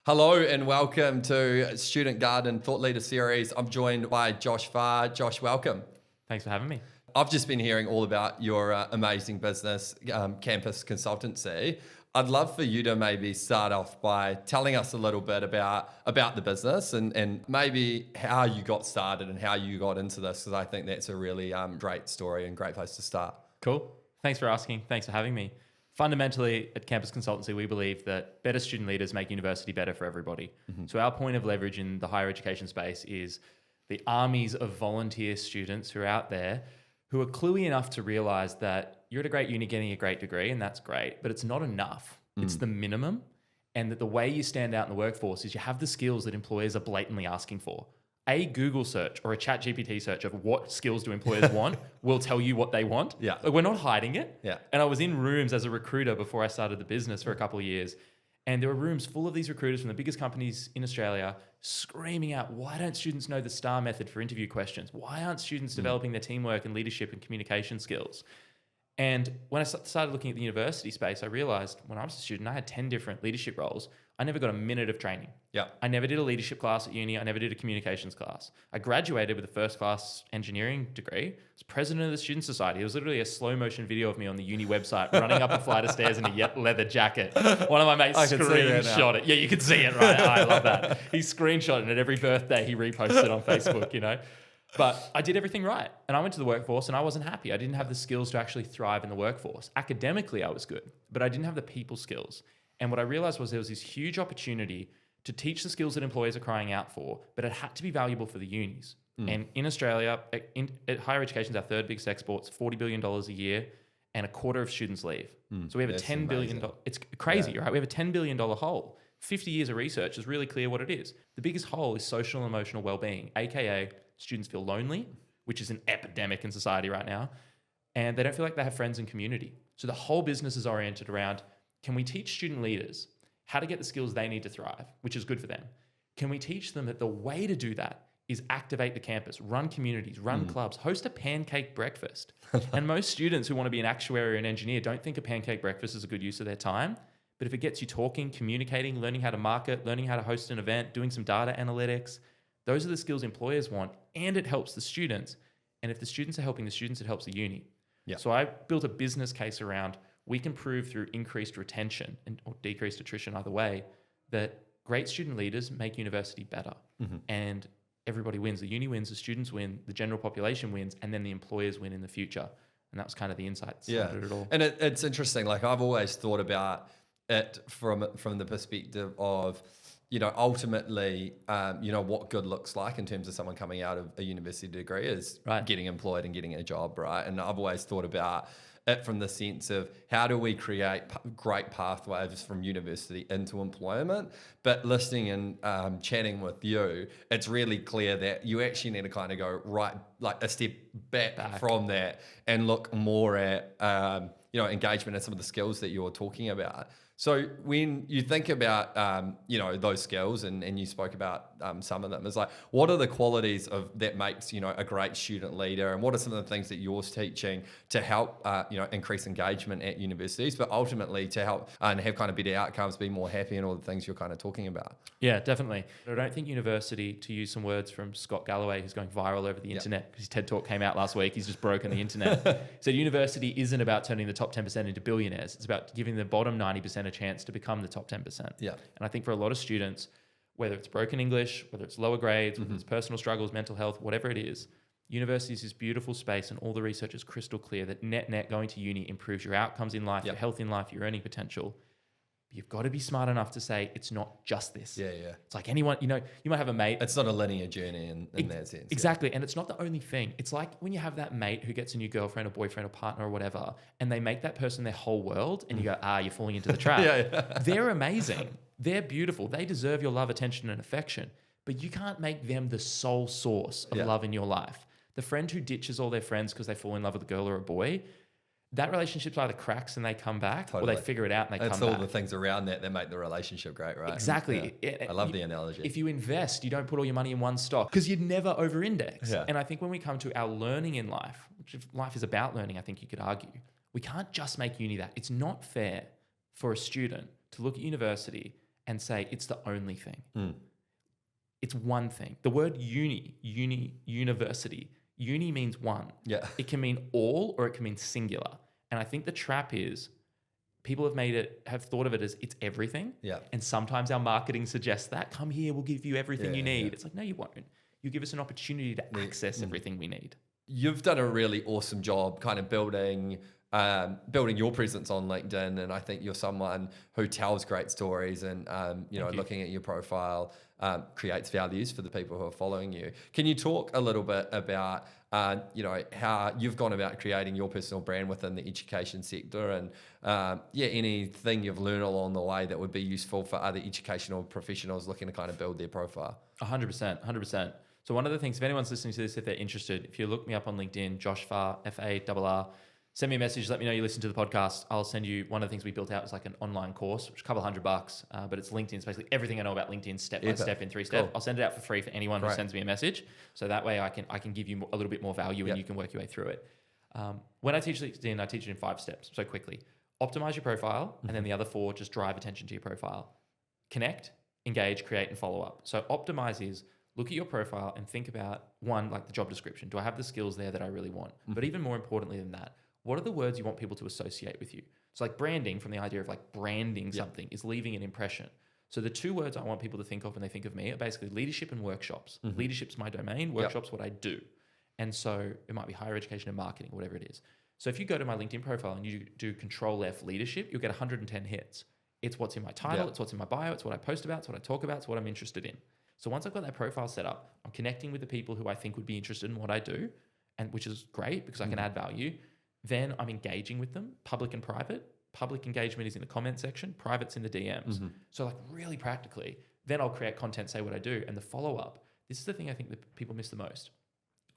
Hello and welcome to Student Garden Thought Leader Series. I'm joined by Josh Farr. Josh, welcome. Thanks for having me. I've just been hearing all about your amazing business, campus consultancy. I'd love for you to maybe start off by telling us a little bit about the business and maybe how you got started and how you got into this, because I think that's a really great story and great place to start. Cool. Thanks for asking. Thanks for having me. Fundamentally, at Campus Consultancy, we believe that better student leaders make university better for everybody. So our point of leverage in the higher education space is the armies of volunteer students who are out there who are cluey enough to realize that you're at a great uni getting a great degree, and that's great, but it's not enough. It's the minimum. And that the way you stand out in the workforce is you have the skills that employers are blatantly asking for. A Google search or a ChatGPT search of what skills do employers want will tell you what they want. Yeah. Like, we're not hiding it. Yeah. And I was in rooms as a recruiter before I started the business for a couple of years. And there were rooms full of these recruiters from the biggest companies in Australia screaming out, why don't students know the STAR method for interview questions? Why aren't students developing their teamwork and leadership and communication skills? And when I started looking at the university space, I realized when I was a student, I had 10 different leadership roles. I never got a minute of training. Yeah. I never did a leadership class at uni. I never did a communications class. I graduated with a first class engineering degree. I was president of the Student Society. It was literally a slow motion video of me on the uni website running up a flight of stairs in a leather jacket. One of my mates screenshot it. Yeah, you could see it, right? I love that. He screenshot it, and at every birthday he reposted it on Facebook, you know. But I did everything right. And I went to the workforce and I wasn't happy. I didn't have the skills to actually thrive in the workforce. Academically, I was good, but I didn't have the people skills. And what I realized was there was this huge opportunity to teach the skills that employers are crying out for, but it had to be valuable for the unis. And in Australia, higher education is our third biggest export. It's $40 billion a year, and a quarter of students leave. So we have a $10 billion. It's crazy, right? We have a $10 billion hole. 50 years of research is really clear what it is. The biggest hole is social and emotional well-being, aka students feel lonely, which is an epidemic in society right now, and they don't feel like they have friends and community. So the whole business is oriented around, can we teach student leaders how to get the skills they need to thrive, which is good for them? Can we teach them that the way to do that is activate the campus, run communities, run clubs, host a pancake breakfast? And most students who want to be an actuary or an engineer don't think a pancake breakfast is a good use of their time. But if it gets you talking, communicating, learning how to market, learning how to host an event, doing some data analytics, those are the skills employers want, and it helps the students. And if the students are helping the students, it helps the uni. Yeah. So I built a business case around, we can prove through increased retention or decreased attrition, either way, that great student leaders make university better. And everybody wins. The uni wins, the students win, the general population wins, and then the employers win in the future. And that was kind of the insight that started it all. And it's interesting. Like, I've always thought about it from the perspective of, ultimately, what good looks like in terms of someone coming out of a university degree is getting employed and getting a job, right? And I've always thought about it from the sense of how do we create great pathways from university into employment. But listening and chatting with you, it's really clear that you actually need to kind of go like a step back from that and look more at engagement and some of the skills that you're talking about. So when you think about, those skills and you spoke about some of them, it's like, what are the qualities that makes, a great student leader, and what are some of the things that you're teaching to help, increase engagement at universities, but ultimately to help and have kind of better outcomes, be more happy, and all the things you're kind of talking about? Yeah, definitely. I don't think university, to use some words from Scott Galloway, who's going viral over the internet, because his TED Talk came out last week, he's just broken the internet. He said university isn't about turning the top 10% into billionaires. It's about giving the bottom 90% a chance to become the top 10%. Yeah. And I think for a lot of students, whether it's broken English, whether it's lower grades, whether it's personal struggles, mental health, whatever it is, university is this beautiful space, and all the research is crystal clear that net going to uni improves your outcomes in life, your health in life, your earning potential. You've got to be smart enough to say it's not just this. Yeah. It's like anyone, you might have a mate. It's not a linear journey in that sense. Exactly. And it's not the only thing. It's like when you have that mate who gets a new girlfriend or boyfriend or partner or whatever, and they make that person their whole world, and you go, you're falling into the trap. They're amazing. They're beautiful. They deserve your love, attention, and affection. But you can't make them the sole source of love in your life. The friend who ditches all their friends because they fall in love with a girl or a boy, that relationship either cracks and they come back, or they figure it out and they come back. It's all the things around that make the relationship great, right? Exactly. Yeah. I love the analogy. If you invest, you don't put all your money in one stock, because you'd never over-index. Yeah. And I think when we come to our learning in life, which if life is about learning, I think you could argue, we can't just make uni that. It's not fair for a student to look at university and say it's the only thing. Mm. It's one thing. The word university. Uni means one. Yeah. It can mean all or it can mean singular. And I think the trap is people have thought of it as it's everything. Yeah. And sometimes our marketing suggests that. Come here, we'll give you everything you need. Yeah. It's like, no, you won't. You give us an opportunity to access everything we need. You've done a really awesome job kind of building your presence on LinkedIn. And I think you're someone who tells great stories and, looking at your profile, creates values for the people who are following you. Can you talk a little bit about, how you've gone about creating your personal brand within the education sector and, anything you've learned along the way that would be useful for other educational professionals looking to kind of build their profile? 100%. So one of the things, if anyone's listening to this, if they're interested, if you look me up on LinkedIn, Josh Farr, Farr, send me a message, let me know you listen to the podcast. I'll send you, one of the things we built out is like an online course, which is a couple $100, but it's LinkedIn. It's basically everything I know about LinkedIn, step by step in 3 steps. Cool. I'll send it out for free for anyone who sends me a message. So that way I can give you a little bit more value and you can work your way through it. When I teach LinkedIn, I teach it in 5 steps. So quickly, optimize your profile. And then the other 4, just drive attention to your profile. Connect, engage, create, and follow up. So optimize is, look at your profile and think about, one, like the job description. Do I have the skills there that I really want? But even more importantly than that, what are the words you want people to associate with you? So like branding, from the idea of like branding something, is leaving an impression. So the 2 words I want people to think of when they think of me are basically leadership and workshops. Leadership's my domain, workshops what I do. And so it might be higher education and marketing, whatever it is. So if you go to my LinkedIn profile and you do Control F leadership, you'll get 110 hits. It's what's in my title, it's what's in my bio, it's what I post about, it's what I talk about, it's what I'm interested in. So once I've got that profile set up, I'm connecting with the people who I think would be interested in what I do, and which is great because I can add value. Then I'm engaging with them, public and private. Public engagement is in the comment section, private's in the DMs. So like really practically, then I'll create content, say what I do, and the follow-up. This is the thing I think that people miss the most.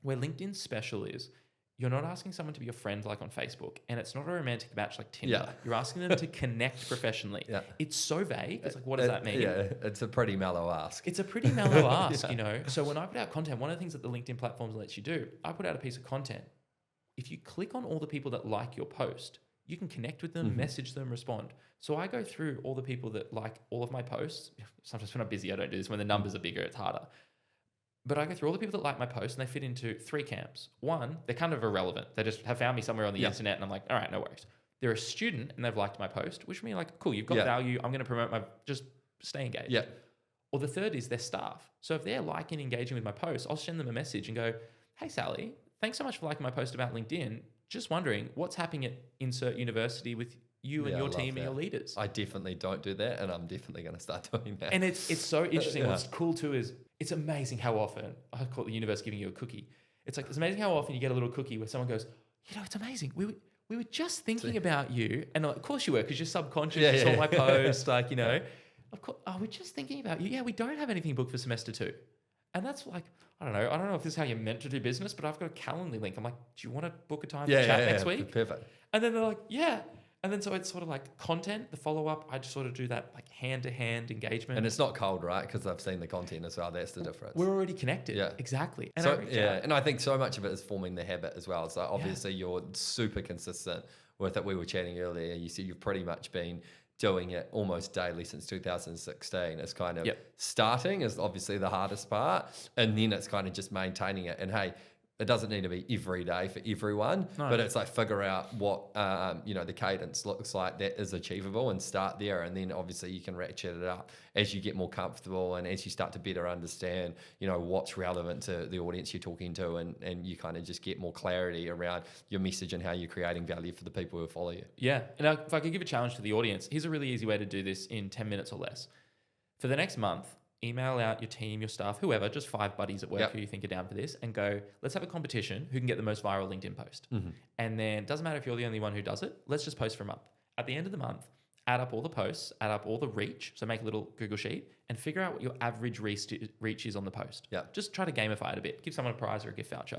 Where LinkedIn's special is, you're not asking someone to be your friend like on Facebook, and it's not a romantic match like Tinder. Yeah. You're asking them to connect professionally. Yeah. It's so vague. It's like, what does that mean? Yeah, it's a pretty mellow ask. It's a pretty mellow ask, So when I put out content, one of the things that the LinkedIn platforms lets you do, I put out a piece of content. If you click on all the people that like your post, you can connect with them, message them, respond. So I go through all the people that like all of my posts. Sometimes when I'm busy, I don't do this. When the numbers are bigger, it's harder. But I go through all the people that like my posts, and they fit into 3 camps. One, they're kind of irrelevant. They just have found me somewhere on the internet, and I'm like, all right, no worries. They're a student, and they've liked my post, which means like, cool, you've got value. I'm going to promote just stay engaged. Yeah. Or the third is their staff. So if they're liking and engaging with my posts, I'll send them a message and go, hey, Sally, thanks so much for liking my post about LinkedIn. Just wondering what's happening at insert university with you and your team and your leaders. I definitely don't do that, and I'm definitely going to start doing that. And it's so interesting. What's cool too is it's amazing how often, I call it the universe giving you a cookie. It's like, it's amazing how often you get a little cookie where someone goes, it's amazing. We were just thinking about you. And of course you were, because you're subconscious. You saw my post, of course, we're just thinking about you. Yeah, we don't have anything booked for semester 2. And that's like, I don't know if this is how you're meant to do business, but I've got a Calendly link. I'm like, do you want to book a time to chat next week? Perfect. And then they're like, yeah. And then so it's sort of like content, the follow-up, I just sort of do that like hand-to-hand engagement. And it's not cold, right? Because I've seen the content as well. That's the difference. We're already connected. Yeah. Exactly. And and I think so much of it is forming the habit as well. So obviously you're super consistent with it. We were chatting earlier. You said you've pretty much been doing it almost daily since 2016. It's kind of starting is obviously the hardest part. And then it's kind of just maintaining it. And hey, it doesn't need to be every day for everyone, but it's like figure out what, the cadence looks like that is achievable and start there. And then obviously you can ratchet it up as you get more comfortable and as you start to better understand, what's relevant to the audience you're talking to, and you kind of just get more clarity around your message and how you're creating value for the people who follow you. Yeah. And if I could give a challenge to the audience, here's a really easy way to do this in 10 minutes or less. For the next month, email out your team, your staff, whoever, just 5 buddies at work who you think are down for this, and go, let's have a competition who can get the most viral LinkedIn post. And then it doesn't matter if you're the only one who does it, let's just post for a month. At the end of the month, add up all the posts, add up all the reach, so make a little Google sheet, and figure out what your average reach is on the post. Just try to gamify it a bit. Give someone a prize or a gift voucher.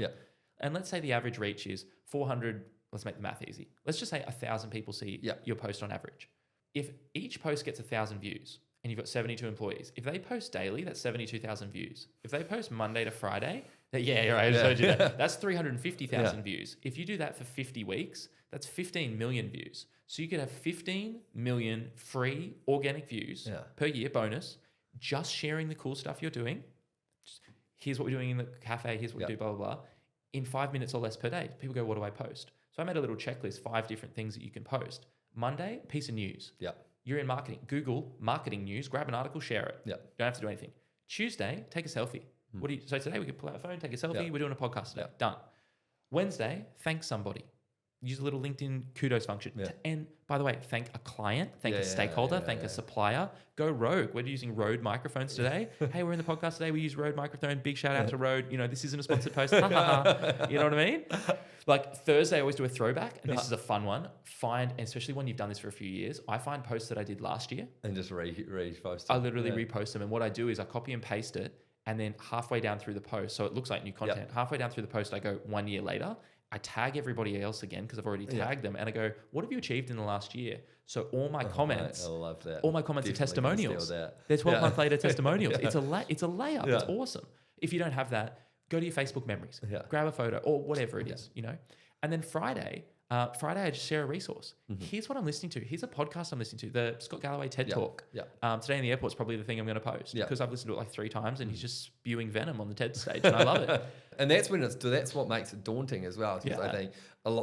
And let's say the average reach is 400, let's make the math easy. Let's just say 1,000 people see your post on average. If each post gets 1,000 views, and you've got 72 employees. If they post daily, that's 72,000 views. If they post Monday to Friday, that's 350,000 views. If you do that for 50 weeks, that's 15 million views. So you could have 15 million free organic views per year bonus, just sharing the cool stuff you're doing. Just, here's what we're doing in the cafe. Here's what we do, blah, blah, blah. In 5 minutes or less per day. People go, what do I post? So I made a little checklist, 5 different things that you can post. Monday, piece of news. You're in marketing. Google marketing news, grab an article, share it. Don't have to do anything. Tuesday, take a selfie. So today we could pull out a phone, take a selfie. We're doing a podcast today. Done. Wednesday, thank somebody. Use a little LinkedIn kudos function. And by the way, thank a client, thank a stakeholder, thank a supplier. Go Rode. We're using Rode microphones today. Hey, we're in the podcast today. We use Rode microphone. Big shout out to Rode. You know, this isn't a sponsored post. You know what I mean? Like Thursday, I always do a throwback. And this is a fun one. And especially when you've done this for a few years, I find posts that I did last year. And just repost them. I literally repost them. And what I do is I copy and paste it. And then halfway down through the post, so it looks like new content. Halfway down through the post, I go 1 year later. I tag everybody else again because I've already tagged them, and I go, "What have you achieved in the last year?" So all my comments, I love that. All my comments are testimonials. They're 12-month later testimonials. It's a layup. It's awesome. If you don't have that, go to your Facebook memories, grab a photo or whatever it is, you know. And then Friday, I just share a resource. Here's what I'm listening to. Here's a podcast I'm listening to, the Scott Galloway TED Talk. Today in the airport's probably the thing I'm going to post because I've listened to it like 3 times and he's just spewing venom on the TED stage and I love it. And that's what makes it daunting as well. Because I think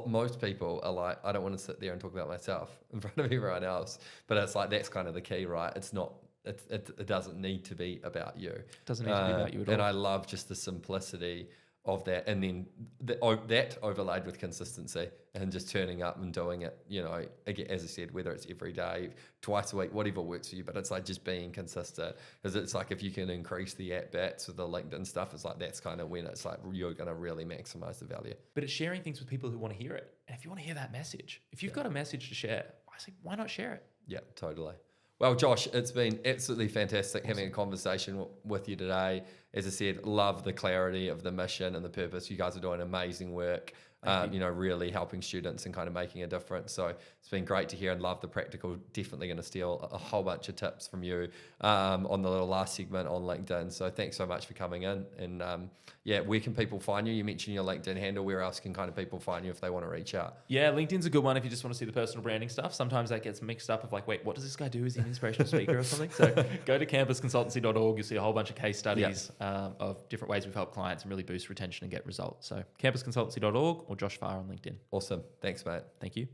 most people are like, I don't want to sit there and talk about myself in front of everyone else. But it's like, that's kind of the key, right? It's not, it doesn't need to be about you. It doesn't need to be about you at all. And I love just the simplicity of that, and then that overlaid with consistency and just turning up and doing it, you know, again, as I said, whether it's every day, twice a week, whatever works for you, but it's like just being consistent, because it's like if you can increase the at-bats with the LinkedIn stuff, it's like that's kind of when it's like you're going to really maximize the value. But it's sharing things with people who want to hear it. And if you want to hear that message, if you've got a message to share, I say, why not share it? Yeah, totally. Well, Josh, it's been absolutely fantastic having a conversation with you today. As I said, love the clarity of the mission and the purpose. You guys are doing amazing work, you know, really helping students and kind of making a difference. So it's been great to hear and love the practical. Definitely going to steal a whole bunch of tips from you on the little last segment on LinkedIn. So thanks so much for coming in. And where can people find you? You mentioned your LinkedIn handle. Where else can kind of people find you if they want to reach out? Yeah, LinkedIn's a good one if you just want to see the personal branding stuff. Sometimes that gets mixed up of like, wait, what does this guy do? Is he an inspirational speaker or something? So go to campusconsultancy.org. You'll see a whole bunch of case studies of different ways we've helped clients and really boost retention and get results. So campusconsultancy.org or Josh Farr on LinkedIn. Awesome. Thanks, mate. Thank you.